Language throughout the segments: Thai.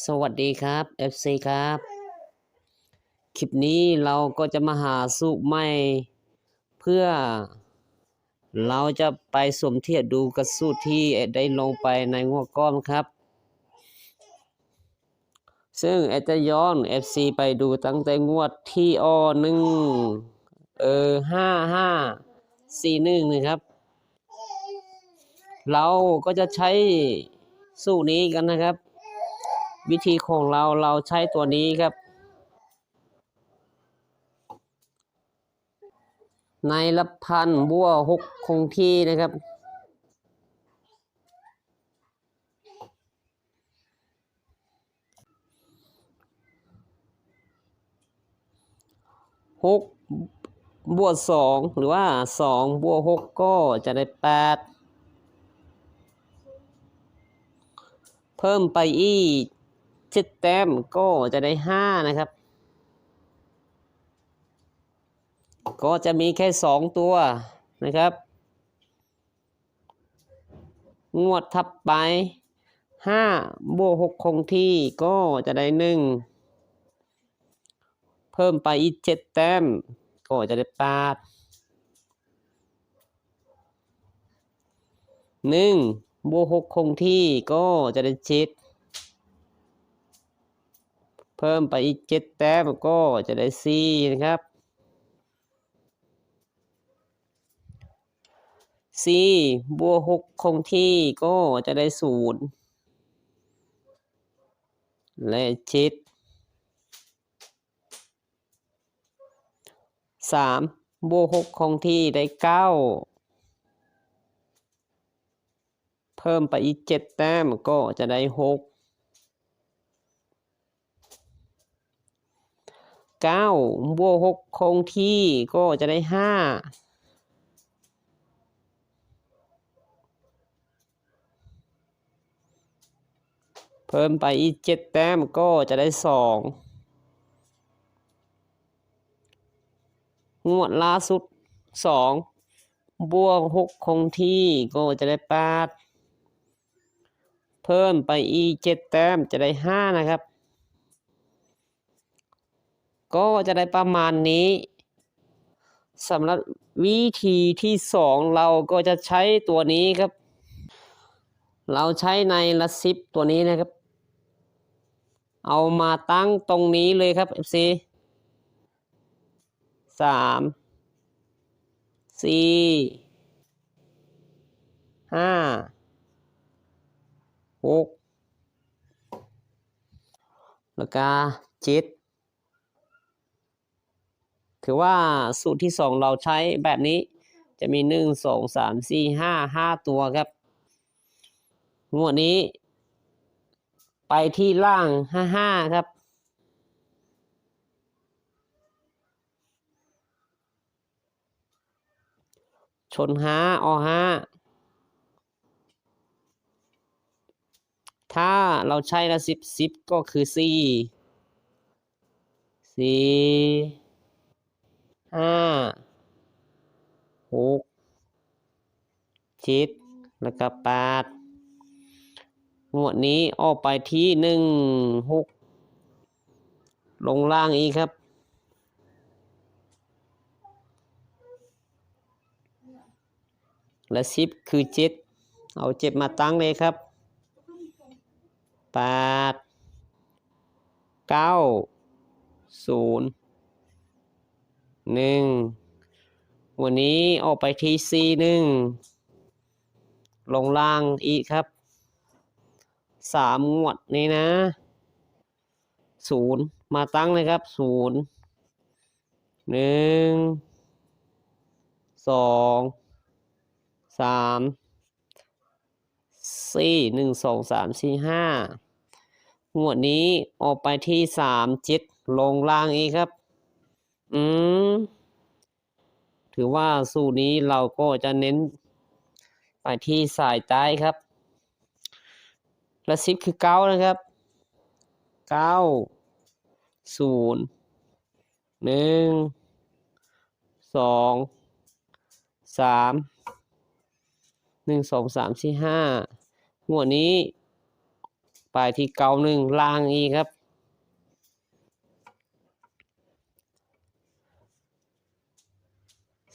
สวัสดีครับ FC ครับคลิปนี้เราก็จะมาหาสูตรใหม่เพื่อเราจะไปสมเทียบดูกับสูตรที่ได้ลงไปในงวดก้อนครับ ซึ่งจะย้อน FC ไปดูตั้งแต่งวดที่5541นะครับเราก็จะใช้สูตรนี้กันนะครับ วิธีของเราใช้ตัวนี้ครับในละพันบัวหกคงที่นะครับ6บวก2หรือว่า2บวก6ก็จะได้8เพิ่มไปอีก7แต้มก็จะได้5นะครับก็จะมีแค่2ตัวนะครับงวดถัดไป5บวก6คงที่ก็จะได้1เพิ่มไปอีก7แต้มก็จะได้8 1บวก6คงที่ก็จะได้7เพิ่มไปอีก7แต้มก็จะได้4นะครับ4บวก6คงที่ก็จะได้0และ7 3บวก6คงที่ได้9เพิ่มไปอีก7แต้มก็จะได้6 9บวก6คงที่ก็จะได้5เพิ่มไปอีก7แต้มก็จะได้2งวดล่าสุด2บวก6คงที่ก็จะได้8เพิ่มไปอีก7แต้มจะได้5นะครับก็จะได้ประมาณนี้สำหรับวิธีที่2เราก็จะใช้ตัวนี้ครับเราใช้ในละ10ตัวนี้นะครับเอามาตั้งตรงนี้เลยครับ FC 3 4 5 6แล้วก็7ถือว่าสูตรที่2เราใช้แบบนี้จะมี1 2 3 4 5ตัวครับงวดนี้ไปที่ล่าง55ครับชน5อ5ถ้าเราใช้ละ10ก็คือ4 5 6 7แล้วก็8งวดนี้ออกไปที่1 6ลงล่างอีกครับและ10คือ7เอา7มาตั้งเลยครับ8 9 0 1วันนี้ออกไปที่41ลงล่างอีกครับ3งวดนี้นะ0มาตั้งเลยครับ0 1 2 3 4 1 2 3 4 5งวดนี้ออกไปที่7ลงล่างอีกครับถือว่าสูตรนี้เราก็จะเน้นไปที่สายใต้ครับและ10คือ9นะครับ9 0 1 2 3 1 2 3 4 5งวดนี้ ไปที่เก้าหนึ่งล่างอีกครับ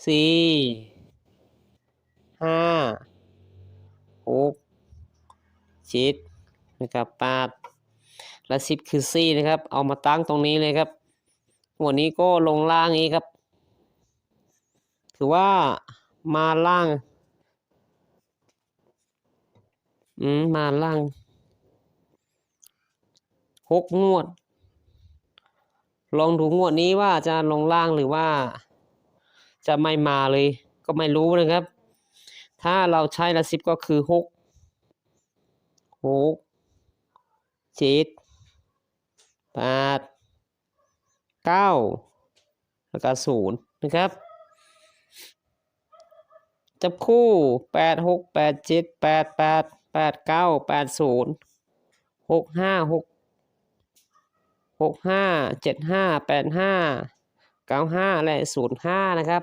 สี่ห้าหกเจ็ดนะครับแปดและสิบคือสี่นะครับ เอามาตั้งตรงนี้เลยครับหัวนี้ก็ลงล่างนี้ครับถือว่ามาล่างมาล่าง6 งวด ลองดูงวดนี้ว่าจะลงล่างหรือว่าจะไม่มาเลยก็ไม่รู้นะครับ ถ้าเราใช้ละ10ก็คือ6 7 8 9แล้วก็0นะครับจับคู่8 6 8 7 8 8 8 9 8 0 6 5 6 65 75 85 95และ05นะครับ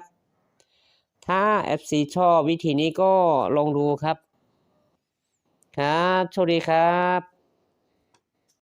ถ้า FC ชอบวิธีนี้ก็ลองดูครับครับโชคดีครับ